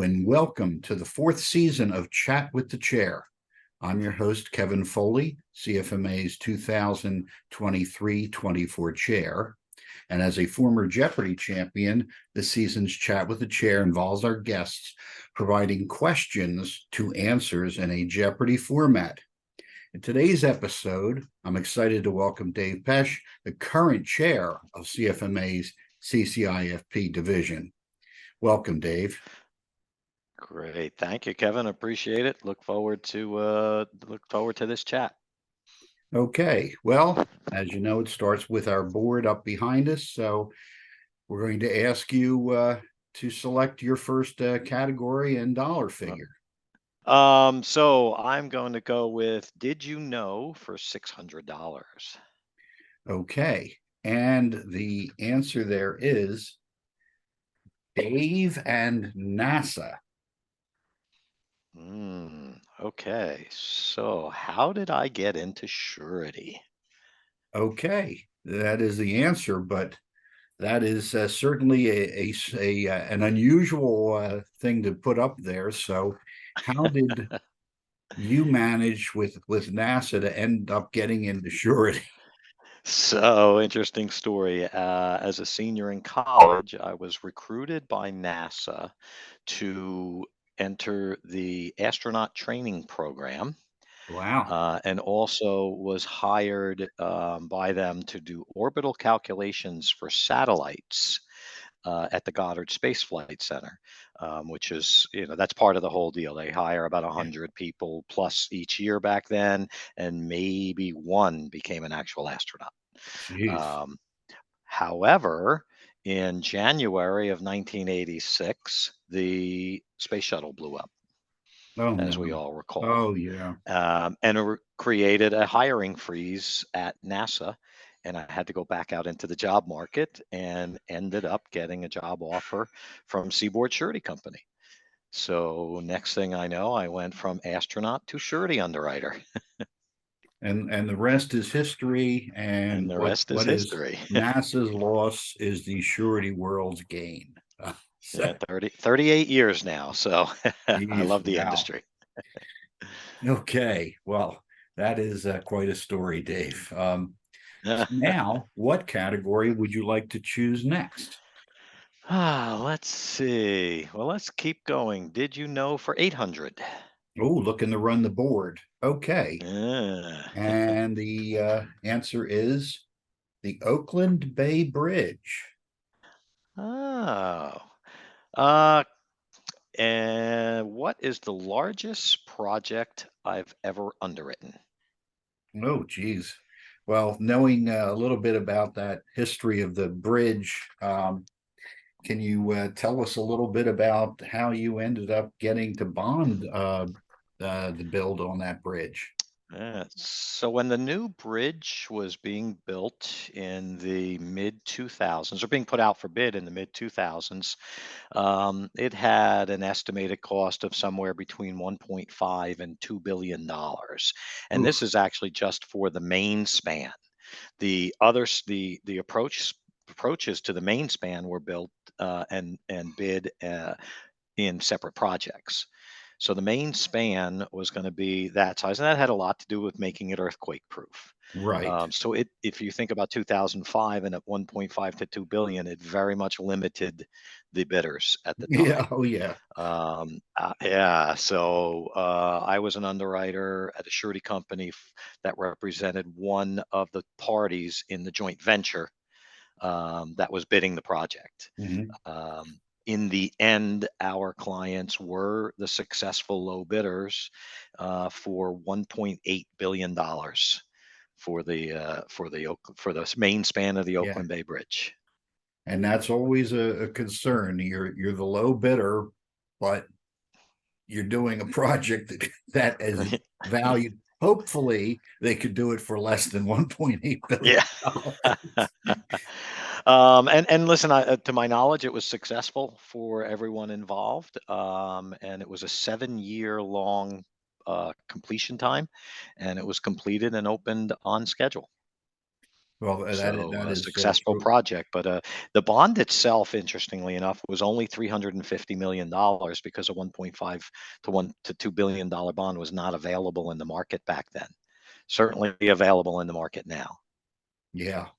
and welcome to the fourth season of Chat with the Chair. I'm your host, Kevin Foley, CFMA's 2023-24 chair. And as a former Jeopardy champion, this season's Chat with the Chair involves our guests providing questions to answers in a Jeopardy format. In today's episode, I'm excited to welcome Dave Pesce, the current chair of CFMA's CCIFP division. Welcome, Dave. Great. Thank you, Kevin. Appreciate it. Look forward to this chat. Okay. Well, as you know, it starts with our board up behind us. So we're going to ask you to select your first category and dollar figure. So I'm going to go with Did You Know for $600. Okay. And the answer there is Dave and NASA. Okay. So how did I get into Surety? Okay. That is the answer, but that is certainly an unusual thing to put up there. So how did you manage with NASA to end up getting into Surety? So interesting story. As a senior in college, I was recruited by NASA to enter the astronaut training program. Wow. And also was hired by them to do orbital calculations for satellites at the Goddard Space Flight Center, which is, that's part of the whole deal. They hire about 100 people plus each year back then, and maybe one became an actual astronaut. Jeez. However, in January of 1986, the space shuttle blew up, Oh, as we no. all recall. Oh, yeah. And created a hiring freeze at NASA. And I had to go back out into the job market and ended up getting a job offer from Seaboard Surety Company. So next thing I know, I went from astronaut to surety underwriter. And the rest is history. And And the rest is what is history. NASA's loss is the surety world's gain. Yeah, 38 years now. So I Geez, love the wow. industry. Okay. Well, that is quite a story, Dave. Uh, Now, what category would you like to choose next? let's see. Well, let's keep going. Did you know for 800? Oh, looking to run the board. Okay. Uh, And the answer is the Oakland Bay Bridge. oh. Uh, and what is the largest project I've ever underwritten? Oh, geez. Well, knowing a little bit about that history of the bridge, can you tell us a little bit about how you ended up getting to bond the build on that bridge? So when the new bridge was being built in the mid 2000s, or being put out for bid in the mid 2000s, it had an estimated cost of somewhere between 1.5 and $2 billion, and Oof. this is actually just for the main span. The others, the approaches to the main span were built and bid in separate projects. So the main span was going to be that size, and that had a lot to do with making it earthquake proof. Right. So if you think about 2005 and at 1.5 to 2 billion, it very much limited the bidders at the time. Yeah. Oh, yeah. Yeah, so I was an underwriter at a surety company that represented one of the parties in the joint venture that was bidding the project. Mhm. In the end, our clients were the successful low bidders for $1.8 billion for the main span of the Yeah. Oakland Bay Bridge. And that's always a concern. You're the low bidder, but you're doing a project that is valued. Hopefully, they could do it for less than 1.8 billion. Yeah. And listen, to my knowledge, it was successful for everyone involved, and it was a 7-year long completion time, and it was completed and opened on schedule. Well, So that a is successful true. project, but the bond itself, interestingly enough, was only $350 million because a 1.5 to 1 to $2 billion bond was not available in the market back then. Certainly available in the market now. Yeah.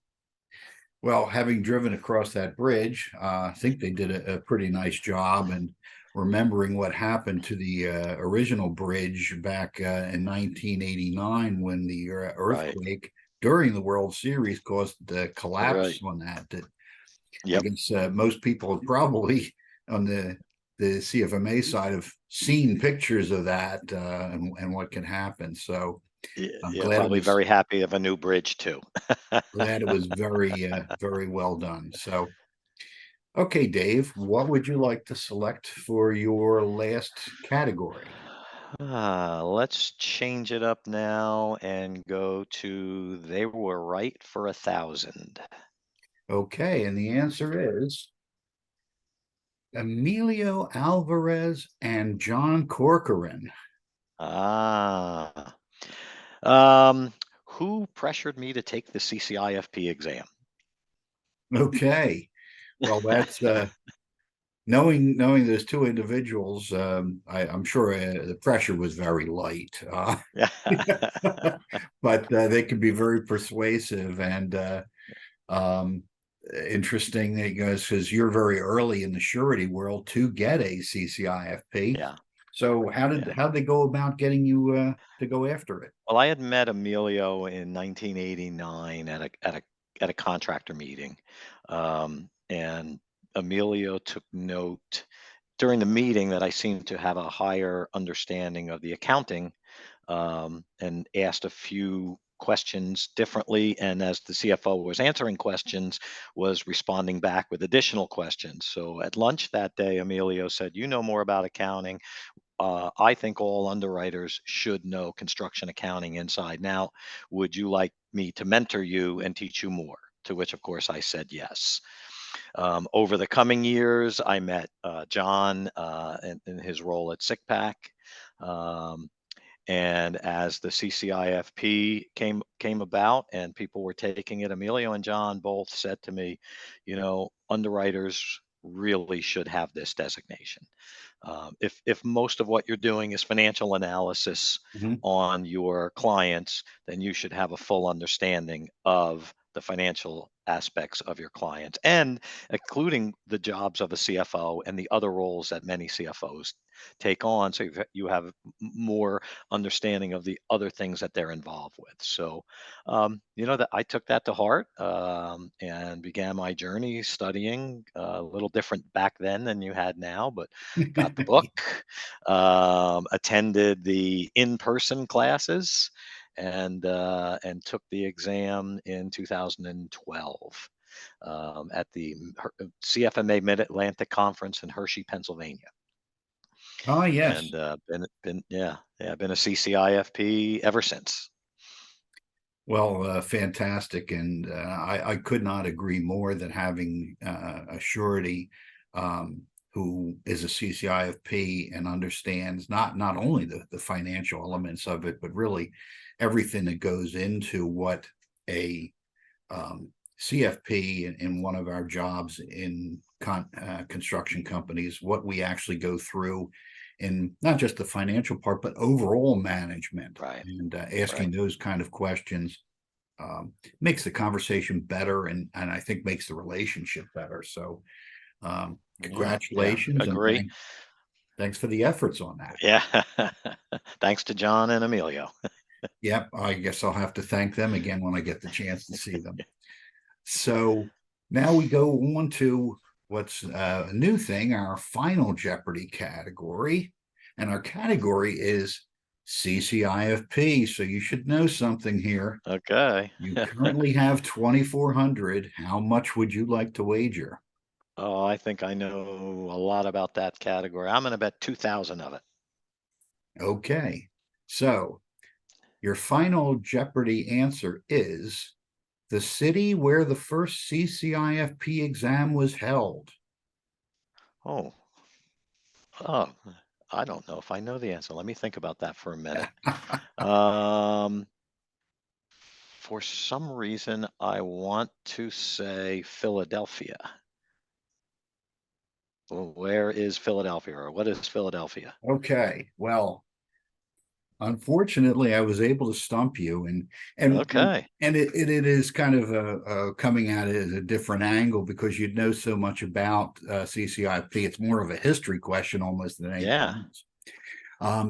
Well, having driven across that bridge, I think they did a pretty nice job and remembering what happened to the original bridge back in 1989 when the Right. earthquake during the World Series caused the Right. collapse on that. That I Yep. guess most people have probably on the CFMA side have seen pictures of that and what can happen. So I'm Yeah. Probably very happy of a new bridge too. glad it was very well done. So okay, Dave, what would you like to select for your last category? Let's change it up now and go to they were right for 1,000. Okay, and the answer is Emilio Alvarez and John Corcoran. Ah. Um, who pressured me to take the CCIFP exam? Okay, well, that's knowing those two individuals. I'm sure the pressure was very light, Yeah. but they can be very persuasive and um, interesting that because you're very early in the surety world to get a CCIFP. Yeah. So Yeah. how'd they go about getting you to go after it? Well, I had met Emilio in 1989 at a contractor meeting, and Emilio took note during the meeting that I seemed to have a higher understanding of the accounting, and asked a few questions differently. And as the CFO was answering questions, was responding back with additional questions. So at lunch that day, Emilio said, "You know more about accounting. I think all underwriters should know construction accounting inside. Now, would you like me to mentor you and teach you more?" To which, of course, I said yes. Over the coming years, I met John in his role at SICPAC. Um, and as the CCIFP came about and people were taking it, Emilio and John both said to me, underwriters really should have this designation. If most of what you're doing is financial analysis Mhm. on your clients, then you should have a full understanding of the financial aspects of your clients, and including the jobs of a CFO and the other roles that many CFOs take on. So you have more understanding of the other things that they're involved with. So, that I took that to heart, and began my journey studying. A little different back then than you had now, but got the book, attended the in-person classes, and took the exam in 2012, at the CFMA Mid Atlantic Conference in Hershey, Pennsylvania, Ah, yes. and been yeah been a CCIFP ever since. Well, fantastic, and I could not agree more that having a surety who is a CCIFP and understands not only the financial elements of it, but really everything that goes into what a CFP in one of our jobs in construction companies, what we actually go through in not just the financial part, but overall management. Right, And right. asking those kind of questions makes the conversation better and I think makes the relationship better. So Yeah, yeah, congratulations and agree. thanks for the efforts on that. Yeah, thanks to John and Emilio. Yep, I guess I'll have to thank them again when I get the chance to see them. So now we go on to what's a new thing, our Final Jeopardy category. And our category is CCIFP. So you should know something here. Okay. You currently have 2,400. How much would you like to wager? Oh, I think I know a lot about that category. I'm gonna bet 2,000 of it. Okay. So your Final Jeopardy answer is the city where the first CCIFP exam was held. Oh, oh, I don't know if I know the answer. Let me think about that for a minute. Um, For some reason, I want to say Philadelphia. Well, where is Philadelphia, or what is Philadelphia? Okay, well, unfortunately, I was able to stump you, and Okay. it is kind of coming at it at a different angle because you know so much about CCIP. It's more of a history question almost than anything Yeah. else.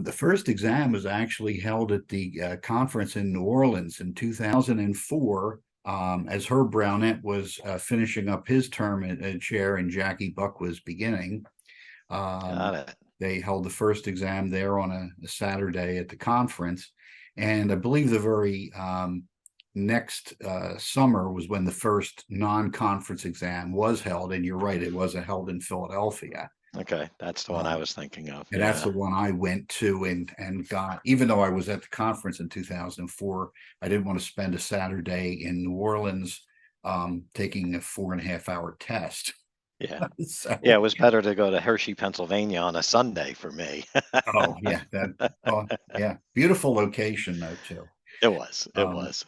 The first exam was actually held at the conference in New Orleans in 2004, as Herb Brownette was finishing up his term at chair and Jackie Buck was beginning. Um, Got it. they held the first exam there on a Saturday at the conference. And I believe the very next summer was when the first non-conference exam was held. And you're right, it wasn't held in Philadelphia. Okay, that's the one I Um, was thinking of. and that's Yeah. the one I went to and got, even though I was at the conference in 2004, I didn't want to spend a Saturday in New Orleans taking a 4.5 hour test. Yeah. Yeah, So, it was better to go to Hershey, Pennsylvania on a Sunday for me. oh yeah, oh yeah, beautiful location though too. It was. It Um, was.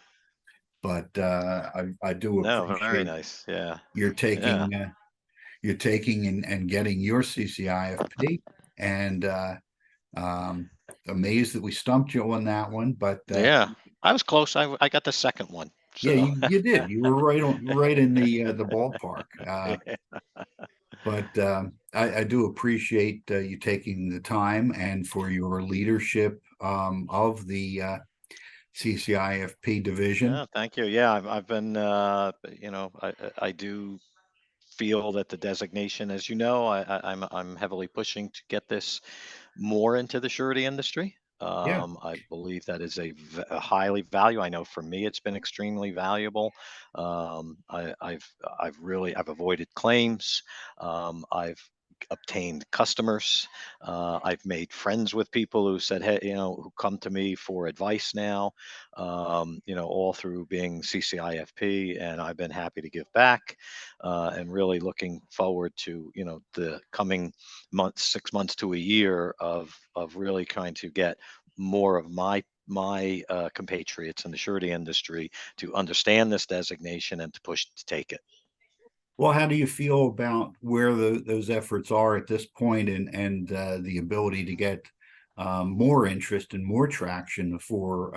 but I do No, very appreciate nice. Yeah. you're Yeah. taking and getting your CCIFP, and amazed that we stumped you on that one. But Yeah. I was close. I got the second one. yeah, So, you did. You were right in the ballpark. yeah. But I do appreciate you taking the time and for your leadership of the CCIFP division. Yeah, thank you. Yeah, I've been, I do feel that the designation, as you know, I'm heavily pushing to get this more into the surety industry. Yeah. I believe that is a highly value. I know for me, it's been extremely valuable. I've avoided claims. I've obtained customers. I've made friends with people who said, hey, who come to me for advice now. All through being CCIFP, and I've been happy to give back, and really looking forward to the coming months, 6 months to a year of really trying to get more of my compatriots in the surety industry to understand this designation and to push to take it. Well, how do you feel about where those efforts are at this point, and the ability to get more interest and more traction for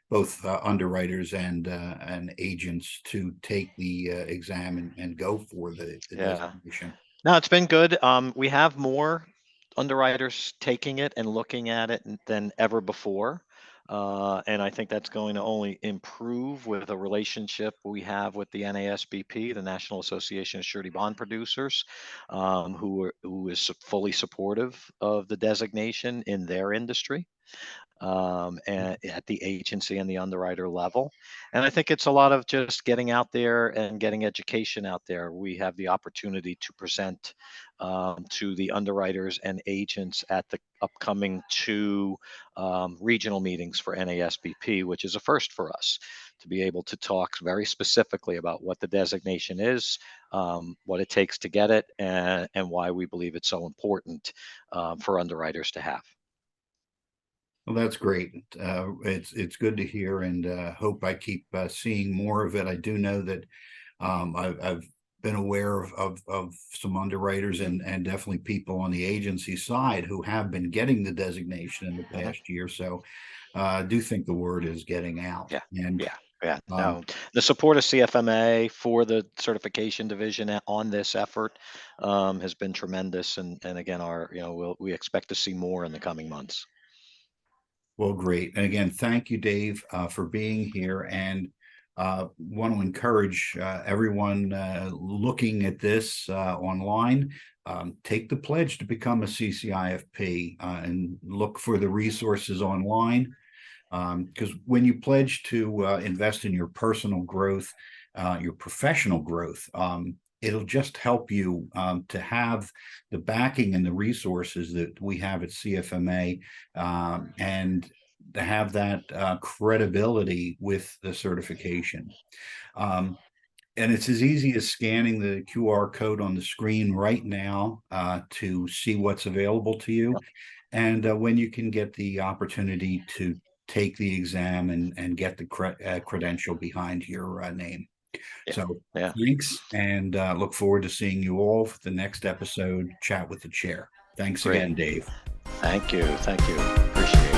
both underwriters and agents to take the exam and go for the Yeah. designation? No, it's been good. We have more underwriters taking it and looking at it than ever before. And I think that's going to only improve with a relationship we have with the NASBP, the National Association of Surety Bond Producers, who is fully supportive of the designation in their industry, and at the agency and the underwriter level. And I think it's a lot of just getting out there and getting education out there. We have the opportunity to present to the underwriters and agents at the upcoming two regional meetings for NASBP, which is a first for us to be able to talk very specifically about what the designation is, what it takes to get it, and why we believe it's so important for underwriters to have. Well, that's great. It's good to hear, and hope I keep seeing more of it. I do know that I've been aware of some underwriters and definitely people on the agency side who have been getting the designation in the Mhm. past year. So I do think the word is getting out. Yeah, And yeah, yeah. um, No, the support of CFMA for the certification division on this effort has been tremendous, and again, we expect to see more in the coming months. well, great. And again, thank you, Dave, for being here. And want to encourage everyone looking at this online. Take the pledge to become a CCIFP and look for the resources online. Because when you pledge to invest in your personal growth, your professional growth, it'll just help you to have the backing and the resources that we have at CFMA, and to have that credibility with the certification. Um, and it's as easy as scanning the QR code on the screen right now to see what's available to you. And when you can get the opportunity to take the exam and get the credential behind your name. Yeah. So Yeah. thanks, and look forward to seeing you all for the next episode, Chat with the Chair. Thanks Great. again, Dave. Thank you. Thank you. Appreciate it.